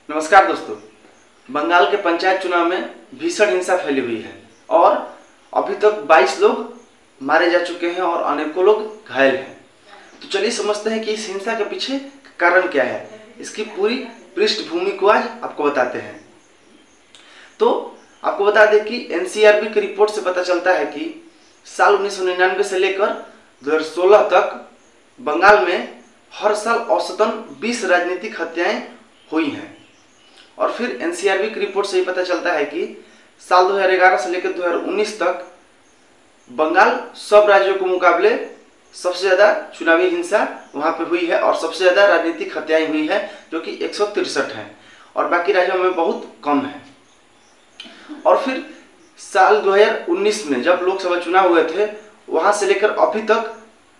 नमस्कार दोस्तों। बंगाल के पंचायत चुनाव में भीषण हिंसा फैली हुई है और अभी तक 22 लोग मारे जा चुके हैं और अनेकों लोग घायल हैं। तो चलिए समझते हैं कि इस हिंसा के पीछे कारण क्या है। इसकी पूरी पृष्ठभूमि को आज आपको बताते हैं। तो आपको बता दें कि एनसीआरबी की रिपोर्ट से पता चलता है कि साल 1999 से लेकर 2016 तक बंगाल में हर साल औसतन 20 राजनीतिक हत्याएं हुई हैं। और फिर एनसीआरबी की रिपोर्ट से ये पता चलता है कि साल 2011 से लेकर 2019 तक बंगाल सब राज्यों के मुकाबले सबसे ज़्यादा चुनावी हिंसा वहाँ पे हुई है और सबसे ज़्यादा राजनीतिक हत्याएं हुई है, जो कि 163 हैं और बाकी राज्यों में बहुत कम है। और फिर साल 2019 में जब लोकसभा चुनाव हुए थे, वहाँ से लेकर अभी तक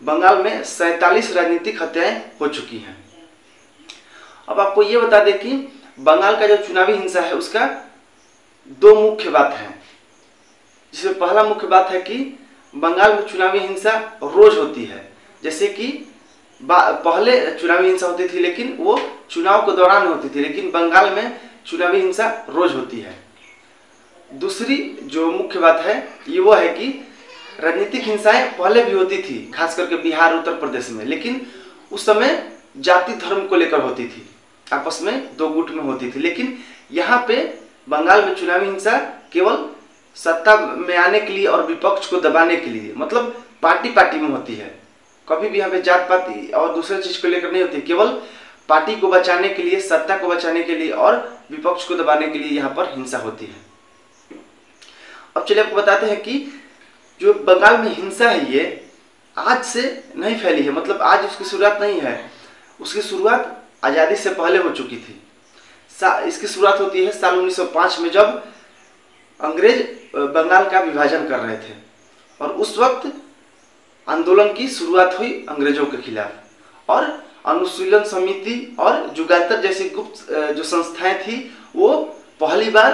बंगाल में 47 राजनीतिक हत्याएं हो चुकी हैं। अब आपको ये बता दें कि बंगाल का जो चुनावी हिंसा है उसका दो मुख्य बात है, जिसमें पहला मुख्य बात है कि बंगाल में चुनावी हिंसा रोज होती है। जैसे कि पहले चुनावी हिंसा होती थी लेकिन वो चुनाव के दौरान होती थी, लेकिन बंगाल में चुनावी हिंसा रोज होती है। दूसरी जो मुख्य बात है ये वो है कि राजनीतिक हिंसाएं पहले भी होती थी, खास करके बिहार उत्तर प्रदेश में, लेकिन उस समय जाति धर्म को लेकर होती थी, आपस में दो गुट में होती थी। लेकिन यहाँ पे बंगाल में चुनावी हिंसा केवल सत्ता में आने के लिए और विपक्ष को दबाने के लिए, मतलब पार्टी पार्टी में होती है। कभी भी यहाँ पे जात पाति और दूसरे चीज को लेकर नहीं होती, केवल पार्टी को बचाने के लिए, सत्ता को बचाने के लिए और विपक्ष को दबाने के लिए यहाँ पर हिंसा होती है। अब चलिए आपको बताते हैं कि जो बंगाल में हिंसा है ये आज से नहीं फैली है, मतलब आज उसकी शुरुआत नहीं है। उसकी शुरुआत आज़ादी से पहले हो चुकी थी। इसकी शुरुआत होती है साल 1905 में, जब अंग्रेज बंगाल का विभाजन कर रहे थे और उस वक्त आंदोलन की शुरुआत हुई अंग्रेजों के खिलाफ। और अनुशीलन समिति और जुगातर जैसी गुप्त जो संस्थाएं थी वो पहली बार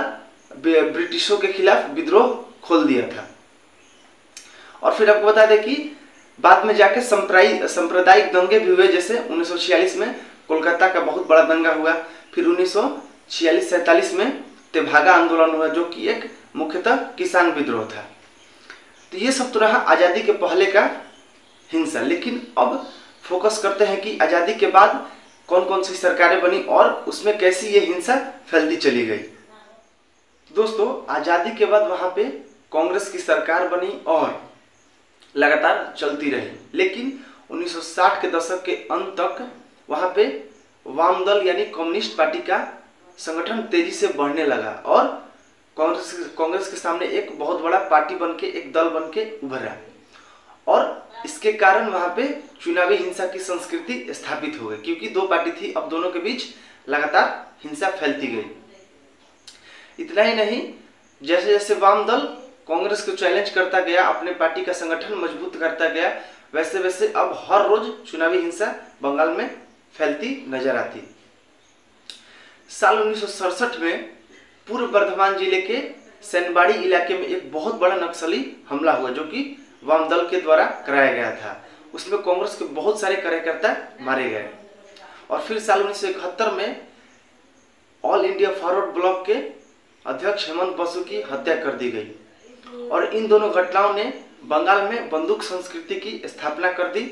ब्रिटिशों के खिलाफ विद्रोह खोल दिया था। और फिर आपको बता दें कि बाद में जाके सांप्रदायिक दंगे भी हुए, जैसे 1946 में कोलकाता का बहुत बड़ा दंगा हुआ। फिर 1946-47 में तेभागा आंदोलन हुआ, जो कि एक मुख्यतः किसान विद्रोह था। तो ये सब तो रहा आज़ादी के पहले का हिंसा। लेकिन अब फोकस करते हैं कि आज़ादी के बाद कौन कौन सी सरकारें बनी और उसमें कैसी ये हिंसा फैलती चली गई। दोस्तों, आज़ादी के बाद वहाँ पे कांग्रेस की सरकार बनी और लगातार चलती रही, लेकिन 1960 के दशक के अंत तक वहाँ पे वाम दल यानी कम्युनिस्ट पार्टी का संगठन तेजी से बढ़ने लगा और कांग्रेस के सामने एक बहुत बड़ा पार्टी बनके, एक दल बनके उभरा। और इसके कारण वहाँ पे चुनावी हिंसा की संस्कृति स्थापित हो गई, क्योंकि दो पार्टी थी, अब दोनों के बीच लगातार हिंसा फैलती गई। इतना ही नहीं, जैसे जैसे वाम दल कांग्रेस को चैलेंज करता गया, अपने पार्टी का संगठन मजबूत करता गया, वैसे वैसे अब हर रोज चुनावी हिंसा बंगाल में फैलती नजर आती। साल 1967 में पूर्व बर्धमान जिले के सेनबाड़ी इलाके में एक बहुत बड़ा नक्सली हमला हुआ, जो कि वाम दल के द्वारा कराया गया था। उसमें कांग्रेस के बहुत सारे कार्यकर्ता मारे गए। और फिर साल 1971 में ऑल इंडिया फॉरवर्ड ब्लॉक के अध्यक्ष हेमंत बसु की हत्या कर दी गई। और इन दोनों घटनाओं ने बंगाल में बंदूक संस्कृति की स्थापना कर दी।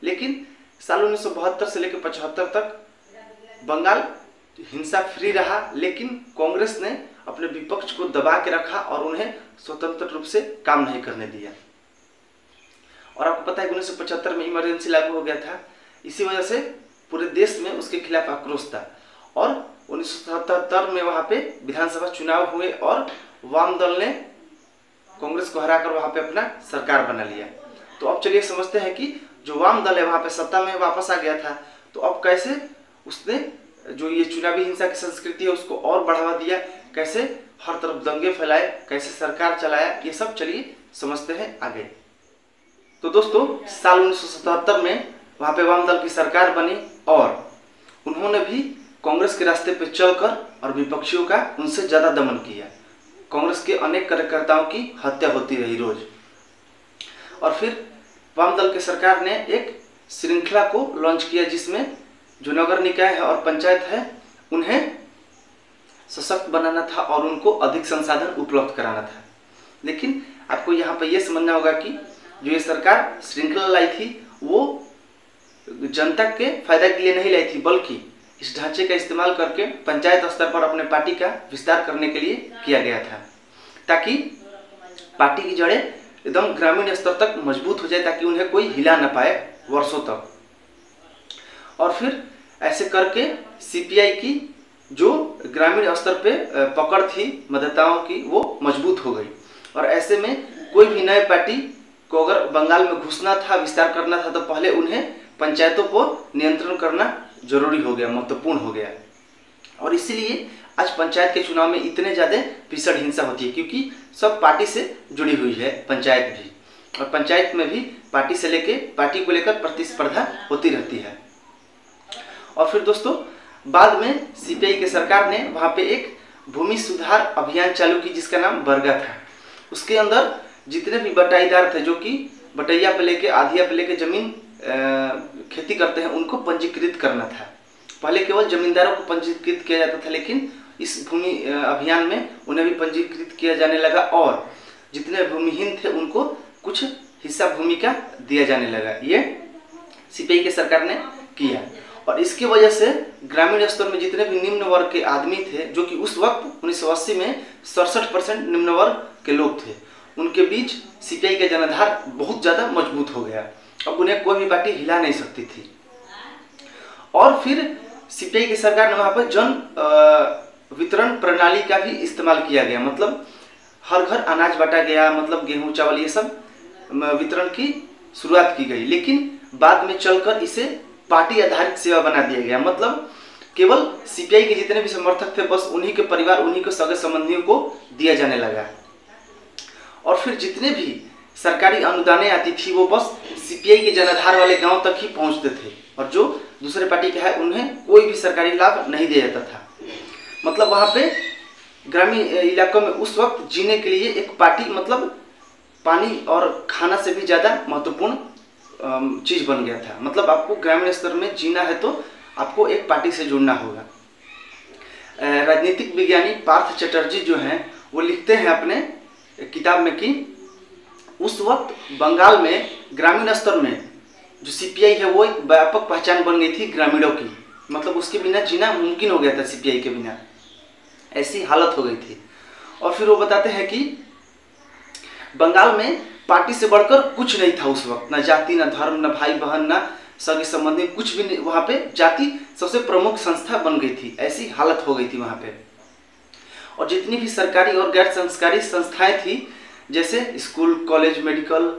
लेकिन साल 1972 से लेकर 75 तक बंगाल हिंसा फ्री रहा, लेकिन कांग्रेस ने अपने विपक्ष को दबा के रखा और उन्हें स्वतंत्र रूप से काम नहीं करने दिया। और आपको पता है 1975 में इमरजेंसी लागू हो गया था। इसी वजह से पूरे देश में उसके खिलाफ आक्रोश था और 1977 में वहाँ पे विधानसभा चुनाव हुए और वाम दल ने कांग्रेस को हराकर वहाँ पे अपना सरकार बना लिया। तो अब चलिए समझते हैं कि जो वाम दल है वहाँ पे सत्ता में वापस आ गया था, तो अब कैसे उसने जो ये चुनावी हिंसा की संस्कृति है उसको और बढ़ावा दिया, कैसे हर तरफ दंगे फैलाए, कैसे सरकार चलाया, ये सब चलिए समझते हैं आगे। तो दोस्तों, साल 1977 में वहाँ पे वाम दल की सरकार बनी और उन्होंने भी कांग्रेस के रास्ते पे चलकर और विपक्षियों का उनसे ज़्यादा दमन किया। कांग्रेस के अनेक कार्यकर्ताओं की हत्या होती रही रोज। और फिर वाम दल की सरकार ने एक श्रृंखला को लॉन्च किया, जिसमें जो नगर निकाय है और पंचायत है उन्हें सशक्त बनाना था और उनको अधिक संसाधन उपलब्ध कराना था। लेकिन आपको यहाँ पर यह समझना होगा कि जो ये सरकार श्रृंखला लाई थी वो जनता के फायदा के लिए नहीं लाई थी, बल्कि इस ढांचे का इस्तेमाल करके पंचायत स्तर पर अपने पार्टी का विस्तार करने के लिए किया गया था, ताकि पार्टी की जड़ें एकदम ग्रामीण स्तर तक मजबूत हो जाए, ताकि उन्हें कोई हिला न पाए वर्षों तक। और फिर ऐसे करके सीपीआई की जो ग्रामीण स्तर पे पकड़ थी मतदाताओं की वो मजबूत हो गई। और ऐसे में कोई भी नए पार्टी को अगर बंगाल में घुसना था, विस्तार करना था, तो पहले उन्हें पंचायतों पर नियंत्रण करना जरूरी हो गया, महत्वपूर्ण हो गया। और इसीलिए आज पंचायत के चुनाव में इतने ज़्यादा भीषण हिंसा होती है, क्योंकि सब पार्टी से जुड़ी हुई है पंचायत भी, और पंचायत में भी पार्टी से लेके पार्टी को लेकर प्रतिस्पर्धा होती रहती है। और फिर दोस्तों बाद में सीपीआई की सरकार ने वहाँ पे एक भूमि सुधार अभियान चालू की, जिसका नाम बरगा था। उसके अंदर जितने भी बटाईदार थे, जो कि बटैया पे लेके आधिया पे लेके जमीन खेती करते हैं, उनको पंजीकृत करना था। पहले केवल जमींदारों को पंजीकृत किया जाता था, लेकिन इस भूमि अभियान में उन्हें भी पंजीकृत किया जाने लगा, और जितने भूमिहीन थे उनको कुछ हिस्सा भूमि का दिया जाने लगा। ये सीपीआई की सरकार ने किया, और इसकी वजह से ग्रामीण स्तर में जितने भी निम्न वर्ग के आदमी थे, जो कि उस वक्त 1980 में 67% निम्न वर्ग के लोग थे, उनके बीच सीपीआई का जनाधार बहुत ज़्यादा मजबूत हो गया। अब उन्हें कोई भी पार्टी हिला नहीं सकती थी। और फिर सीपीआई की सरकार ने वहाँ पर जन वितरण प्रणाली का भी इस्तेमाल किया गया, मतलब हर घर अनाज बांटा गया, मतलब गेहूं चावल ये सब वितरण की शुरुआत की गई। लेकिन बाद में चलकर इसे पार्टी आधारित सेवा बना दिया गया, मतलब केवल सीपीआई के जितने भी समर्थक थे बस उन्हीं के परिवार, उन्हीं के सगे संबंधियों को दिया जाने लगा। और फिर जितने भी सरकारी अनुदानें आती थी वो बस सीपीआई के जनाधार वाले गांव तक ही पहुंचते थे, और जो दूसरे पार्टी के है उन्हें कोई भी सरकारी लाभ नहीं दिया जाता था। मतलब वहाँ पे ग्रामीण इलाकों में उस वक्त जीने के लिए एक पार्टी मतलब पानी और खाना से भी ज़्यादा महत्वपूर्ण चीज़ बन गया था। मतलब आपको ग्रामीण स्तर में जीना है तो आपको एक पार्टी से जुड़ना होगा। राजनीतिक विज्ञानी पार्थ चटर्जी जो हैं वो लिखते हैं अपने किताब में कि उस वक्त बंगाल में ग्रामीण स्तर में जो सीपीआई है वो एक व्यापक पहचान बन गई थी ग्रामीणों की, मतलब उसके बिना जीना मुमकिन हो गया था सीपीआई के बिना, ऐसी हालत हो गई थी। और फिर वो बताते हैं कि बंगाल में पार्टी से बढ़कर कुछ नहीं था उस वक्त, न जाति, न धर्म, न भाई बहन, न सगे संबंधी, कुछ भी नहीं। वहाँ पे जाति सबसे प्रमुख संस्था बन गई थी, ऐसी हालत हो गई थी वहाँ पे। और जितनी भी सरकारी और गैर सरकारी संस्थाएं थी, जैसे स्कूल, कॉलेज, मेडिकल,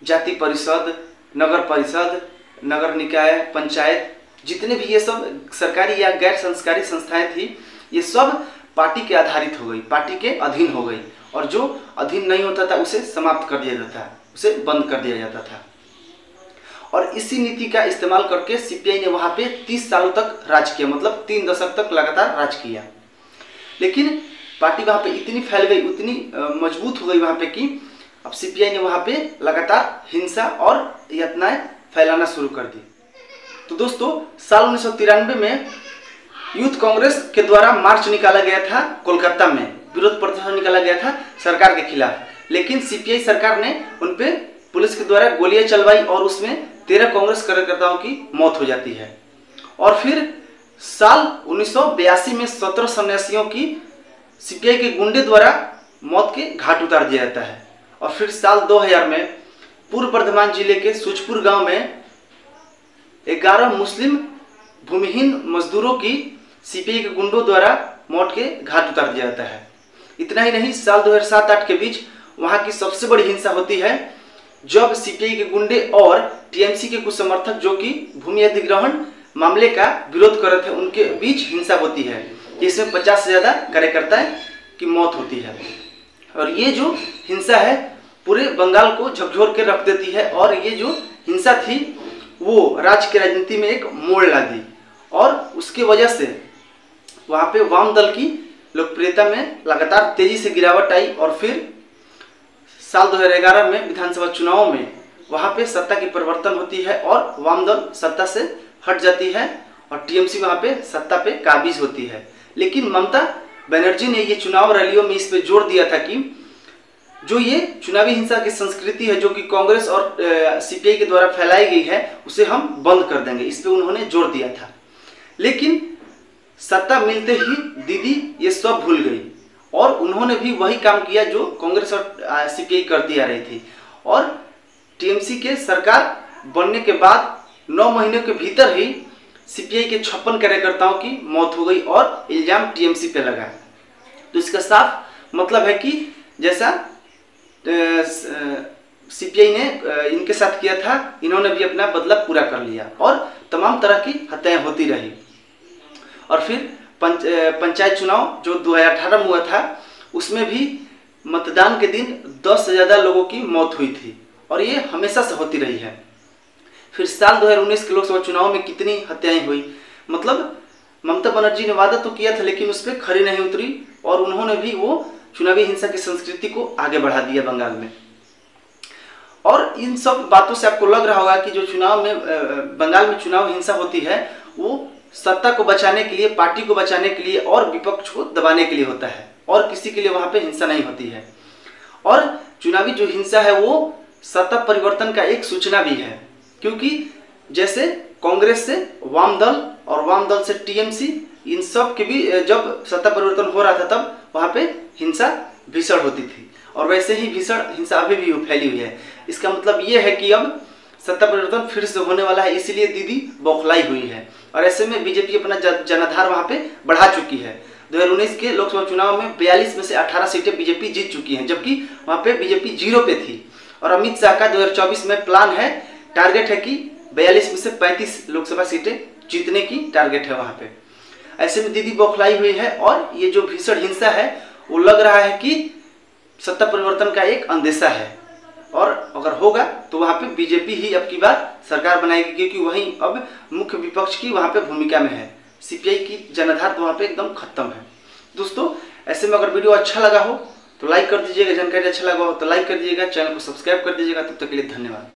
जाति परिषद, नगर परिषद, नगर निकाय, पंचायत, जितने भी ये सब सरकारी या गैर सरकारी संस्थाएं थी, ये सब पार्टी के आधारित हो गई, पार्टी के अधीन हो गई। और जो अधीन नहीं होता था उसे समाप्त कर दिया जाता था, उसे बंद कर दिया जाता था। और इसी नीति का इस्तेमाल करके सीपीआई ने वहाँ पे 30 सालों तक राज किया, मतलब 3 दशक तक लगातार राज किया। लेकिन पार्टी वहाँ पे इतनी फैल गई, उतनी मजबूत हो गई वहाँ पे कि अब सीपीआई ने वहाँ पे लगातार हिंसा और यातनाएं फैलाना शुरू कर दी। तो दोस्तों साल 1993 में यूथ कांग्रेस के द्वारा मार्च निकाला गया था, कोलकाता में विरोध प्रदर्शन निकाला गया था सरकार के खिलाफ। लेकिन सीपीआई सरकार ने उन पे पुलिस के द्वारा गोलियां चलवाई और उसमें 13 कांग्रेस कार्यकर्ताओं की मौत हो जाती है। और फिर साल 1982 में 17 सन्यासियों की सीपीआई के गुंडे द्वारा मौत के घाट उतार दिया जाता है। और फिर साल 2000 में पूर्व बर्धमान जिले के सूचपुर गांव में 11 मुस्लिम भूमिहीन मजदूरों की सीपीआई के गुंडों द्वारा मौत के घाट उतार दिया जाता है। इतना ही नहीं, साल 2007-8 के बीच वहां की सबसे बड़ी हिंसा होती है जब सीपीआई के गुंडे और टीएमसी के कुछ समर्थक जो कि भूमि अधिग्रहण मामले का विरोध कर रहे थे, उनके बीच हिंसा होती है, जिसमें 50 से ज़्यादा कार्यकर्ताओं की मौत होती है। और ये जो हिंसा है पूरे बंगाल को झकझोर के रख देती है। और ये जो हिंसा थी वो राज्य की राजनीति में एक मोड़ ला दी, और उसके वजह से वहाँ पे वाम दल की लोकप्रियता में लगातार तेजी से गिरावट आई। और फिर साल 2011 में विधानसभा चुनावों में वहाँ पे सत्ता की परिवर्तन होती है और वाम दल सत्ता से हट जाती है और टीएमसी वहां पे सत्ता पे काबिज होती है। लेकिन ममता बनर्जी ने ये चुनाव रैलियों में इस पे जोर दिया था कि जो ये चुनावी हिंसा की संस्कृति है जो कि कांग्रेस और सीपीआई के द्वारा फैलाई गई है उसे हम बंद कर देंगे, इस पे उन्होंने जोर दिया था। लेकिन सत्ता मिलते ही दीदी ये सब भूल गई और उन्होंने भी वही काम किया जो कांग्रेस और सीपीआई करती आ रही थी। और टीएमसी के सरकार बनने के बाद 9 महीने के भीतर ही सीपीआई के 56 कार्यकर्ताओं की मौत हो गई और इल्जाम टीएमसी पे लगा। तो इसका साफ मतलब है कि जैसा सीपीआई ने इनके साथ किया था, इन्होंने भी अपना बदला पूरा कर लिया और तमाम तरह की हत्याएं होती रही। और फिर पंचायत चुनाव जो 2018 में हुआ था उसमें भी मतदान के दिन 10 से ज़्यादा लोगों की मौत हुई थी और ये हमेशा से होती रही है। फिर साल 2019 के लोकसभा चुनाव में कितनी हत्याएं हुई, मतलब ममता बनर्जी ने वादा तो किया था लेकिन उस पर खरी नहीं उतरी और उन्होंने भी वो चुनावी हिंसा की संस्कृति को आगे बढ़ा दिया बंगाल में। और इन सब बातों से आपको लग रहा होगा कि जो चुनाव में बंगाल में चुनाव हिंसा होती है वो सत्ता को बचाने के लिए, पार्टी को बचाने के लिए और विपक्ष को दबाने के लिए होता है और किसी के लिए वहां पे हिंसा नहीं होती है। और चुनावी जो हिंसा है वो सत्ता परिवर्तन का एक सूचना भी है, क्योंकि जैसे कांग्रेस से वाम दल और वाम दल से टीएमसी, इन सब के भी जब सत्ता परिवर्तन हो रहा था तब वहां पे हिंसा भीषण होती थी और वैसे ही भीषण हिंसा अभी भी फैली हुई है। इसका मतलब ये है कि अब सत्ता परिवर्तन फिर से होने वाला है, इसीलिए दीदी बौखलाई हुई है। और ऐसे में बीजेपी अपना जनाधार वहां पे बढ़ा चुकी है। 2019 के लोकसभा चुनाव में 42 में से 18 सीटें बीजेपी जीत चुकी हैं, जबकि वहां पे बीजेपी 0 पे थी। और अमित शाह का 2024 में प्लान है, टारगेट है कि 42 में से 35 लोकसभा सीटें जीतने की टारगेट है वहां पे। ऐसे में दीदी बौखलाई हुई है और ये जो भीषण हिंसा है वो लग रहा है कि सत्ता परिवर्तन का एक अंदेशा है और अगर होगा तो वहां पे बीजेपी ही अब की बार सरकार बनाएगी, क्योंकि वही अब मुख्य विपक्ष की वहां पे भूमिका में है। सीपीआई की जनाधार तो वहां पे एकदम खत्म है। दोस्तों ऐसे में अगर वीडियो अच्छा लगा हो तो लाइक कर दीजिएगा, जानकारी अच्छा लगा हो तो लाइक कर दीजिएगा, चैनल को सब्सक्राइब कर दीजिएगा। तब तक के लिए धन्यवाद।